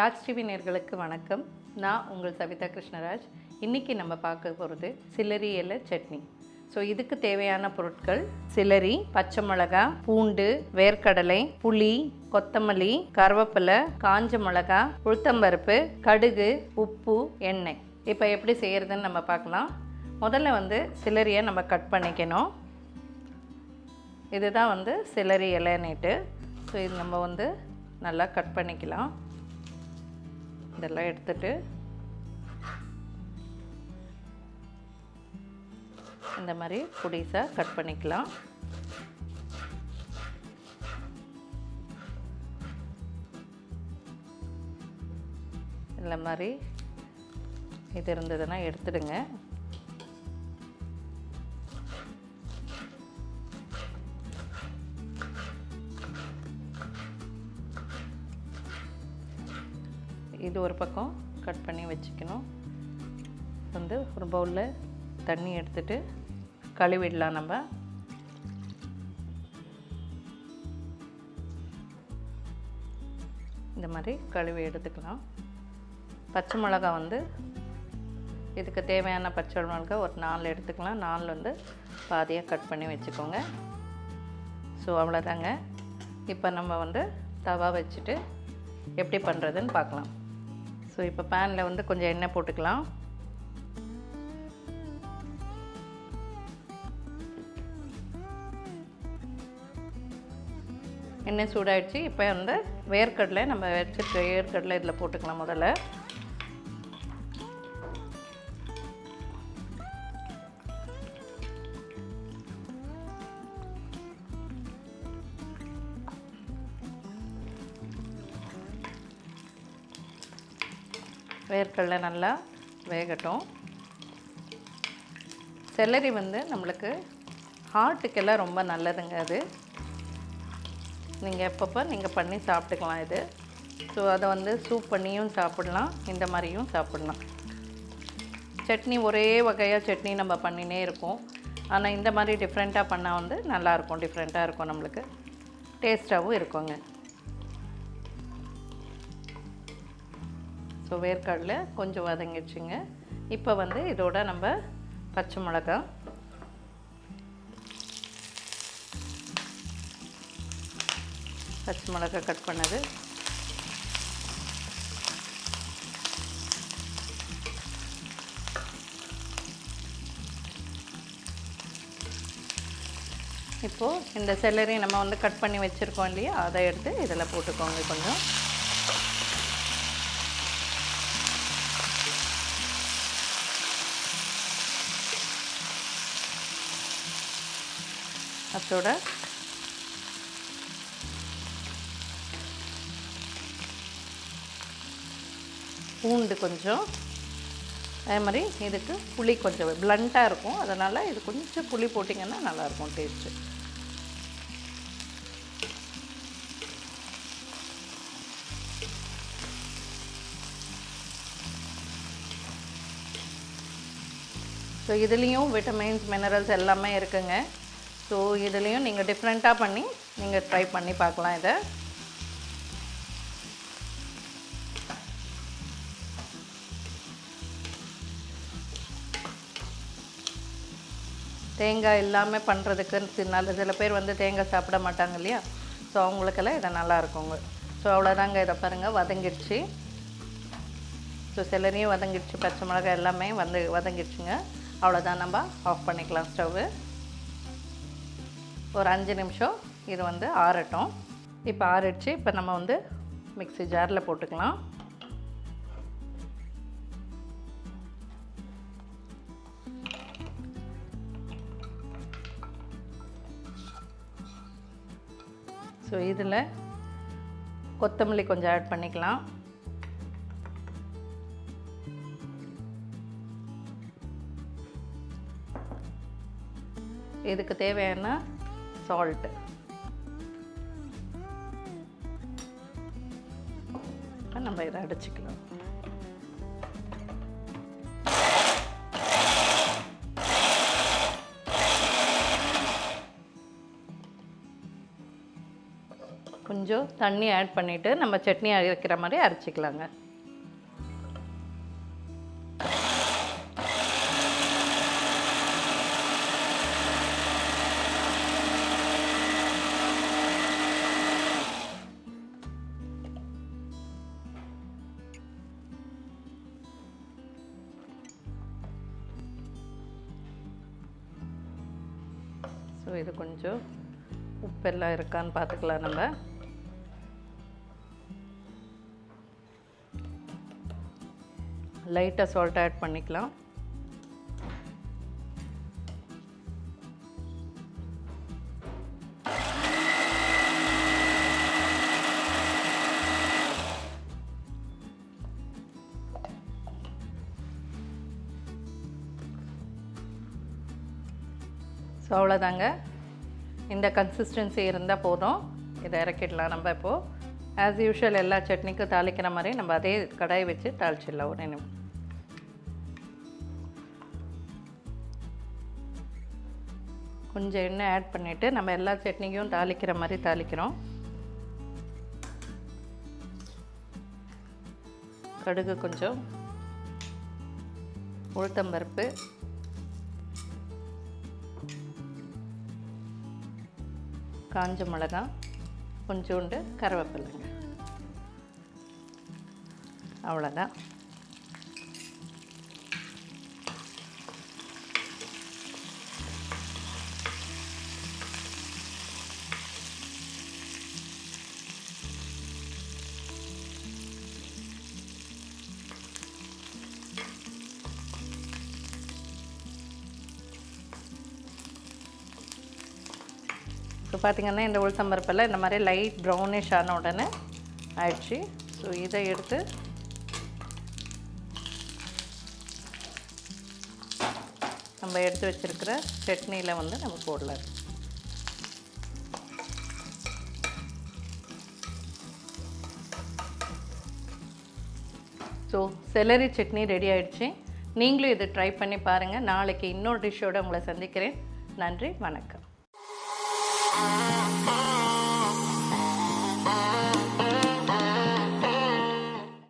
Raj TV நேயர்களுக்கு வணக்கம். நான் உங்கள் சவிதா கிருஷ்ணராஜ். இன்றைக்கி நம்ம பார்க்க போகிறது சிலரி இலை சட்னி. ஸோ இதுக்கு தேவையான பொருட்கள் சிலரி, பச்சை மிளகா, பூண்டு, வேர்க்கடலை, புளி, கொத்தமல்லி, கருவேப்பிலை, காஞ்ச மிளகா, உளுத்தம்பருப்பு, கடுகு, உப்பு, எண்ணெய். இப்போ எப்படி செய்கிறதுன்னு நம்ம பார்க்கலாம். முதல்ல சிலரியை நம்ம கட் பண்ணிக்கணும். இதுதான் சிலரி இலைன்னுட்டு. ஸோ இது நம்ம நல்லா கட் பண்ணிக்கலாம். இதெல்லாம் எடுத்துட்டு இந்த மாதிரி பொடிசாக கட் பண்ணிக்கலாம். இந்த மாதிரி இது இருந்ததுன்னா எடுத்துடுங்க. இது ஒரு பக்கம் கட் பண்ணி வச்சுக்கணும். ஒரு பவுலில் தண்ணி எடுத்துட்டு கழுவிடலாம். நம்ம இந்த மாதிரி கழுவி எடுத்துக்கலாம். பச்சை மிளகா இதுக்கு தேவையான பச்சை மிளகா ஒரு 4 எடுத்துக்கலாம். 4 பாதியாக கட் பண்ணி வச்சுக்கோங்க. ஸோ அவ்வளோதாங்க. இப்போ நம்ம தவா வச்சுட்டு எப்படி பண்ணுறதுன்னு பார்க்கலாம். ஸோ இப்போ பேனில் கொஞ்சம் எண்ணெய் போட்டுக்கலாம். எண்ணெய் சூடாகிடுச்சு. இப்போ வேர்க்கடலை நம்ம வச்சுட்டு வேர்க்கடலை இதில் போட்டுக்கலாம். முதல்ல வேர்க்கடலை நல்லா வேகட்டும். செல்லரி நம்மளுக்கு ஹார்ட்டுக்கெல்லாம் ரொம்ப நல்லதுங்க. அது நீங்கள் எப்பப்போ நீங்கள் பண்ணி சாப்பிட்டுக்கலாம் இது. ஸோ அதை சூப் பண்ணியும் சாப்பிடலாம், இந்த மாதிரியும் சாப்பிடலாம். சட்னி ஒரே வகையாக சட்னி நம்ம பண்ணினே இருக்கோம். ஆனால் இந்த மாதிரி டிஃப்ரெண்ட்டாக பண்ணால் நல்லாயிருக்கும். டிஃப்ரெண்ட்டாக இருக்கும், நம்மளுக்கு டேஸ்ட்டாகவும் இருக்குங்க. ஸோ வேர்க்கடலை கொஞ்சம் வதங்கிடுச்சுங்க. இப்போ இதோட நம்ம பச்சை மிளகா, கட் பண்ணது, இப்போது இந்த செல்லரி நம்ம கட் பண்ணி வச்சுருக்கோம் இல்லையா, அதை எடுத்து இதில் போட்டுக்கோங்க. கொஞ்சம் அதோட பூண்டு கொஞ்சம், அதே மாதிரி இதுக்கு புளி கொஞ்சம் பிளண்ட்டாக இருக்கும். அதனால் இது கொஞ்சம் புளி போட்டிங்கன்னா நல்லாயிருக்கும் டேஸ்ட்டு. ஸோ இதுலேயும் விட்டமின்ஸ், மினரல்ஸ் எல்லாமே இருக்குங்க. ஸோ இதுலேயும் நீங்கள் டிஃப்ரெண்ட்டாக பண்ணி நீங்கள் ட்ரை பண்ணி பார்க்கலாம். இதை தேங்காய் இல்லாமல் பண்ணுறதுக்கு சில பேர் தேங்காய் சாப்பிட மாட்டாங்க இல்லையா. ஸோ அவங்களுக்கெல்லாம் இதை நல்லா இருக்குங்க. ஸோ அவ்வளோதாங்க. இதை பாருங்கள், வதங்கிடுச்சு. ஸோ செல்லரியும் வதங்கிடுச்சு, பச்சை மிளகாய் எல்லாமே வதங்கிடுச்சுங்க. அவ்வளோதான், நம்ம ஆஃப் பண்ணிக்கலாம் ஸ்டவ்வு. ஒரு 5 நிமிஷம் இது ஆறட்டும். இப்போ ஆறிடுச்சு. இப்போ நம்ம மிக்ஸி ஜாரில் போட்டுக்கலாம். ஸோ இதில் கொத்தமல்லி கொஞ்சம் ஆட் பண்ணிக்கலாம். இதுக்கு தேவையான சால்ட்டு, நம்ம இதை அடிச்சுக்கலாம். கொஞ்சம் தண்ணி ஆட் பண்ணிவிட்டு நம்ம சட்னி அரைக்கிற மாதிரி அரைச்சிக்கலாங்க. ஸோ இது கொஞ்சம் உப்பெல்லாம் இருக்கான்னு பார்த்துக்கலாம். நம்ம லைட்டாக சால்ட் ஆட் பண்ணிக்கலாம். ஸோ அவ்வளோதாங்க. இந்த கன்சிஸ்டன்சி இருந்தால் போதும். இதை இறக்கிடலாம். நம்ம இப்போது ஆஸ் யூஷுவல் எல்லா சட்னிக்கும் தாளிக்கிற மாதிரி நம்ம அதே கடாய் வச்சு தாளிச்சிடலாம். ஒரு நிமிஷம். கொஞ்சம் எண்ணெய் ஆட் பண்ணிவிட்டு நம்ம எல்லா சட்னிக்கும் தாளிக்கிற மாதிரி தாளிக்கிறோம். கடுகு, கொஞ்சம் உளுத்தம்பருப்பு, காஞ்ச மிளகாய், கொஞ்சோண்டு கருவேப்பிலைங்க. அவ்வளோதான். ஸோ பார்த்திங்கன்னா இந்த உளுத்தம்பருப்பெல்லாம் இந்த மாதிரி லைட் ப்ரௌனிஷ் ஆன உடனே ஆயிடுச்சு. ஸோ இதை எடுத்து நம்ம எடுத்து வச்சுருக்கிற சட்னியில் வந்து நம்ம போடலாம். ஸோ செலரி சட்னி ரெடி ஆகிடுச்சு. நீங்களும் இதை ட்ரை பண்ணி பாருங்கள். நாளைக்கு இன்னொரு டிஷ்ஷோடு உங்களை சந்திக்கிறேன். நன்றி, வணக்கம்.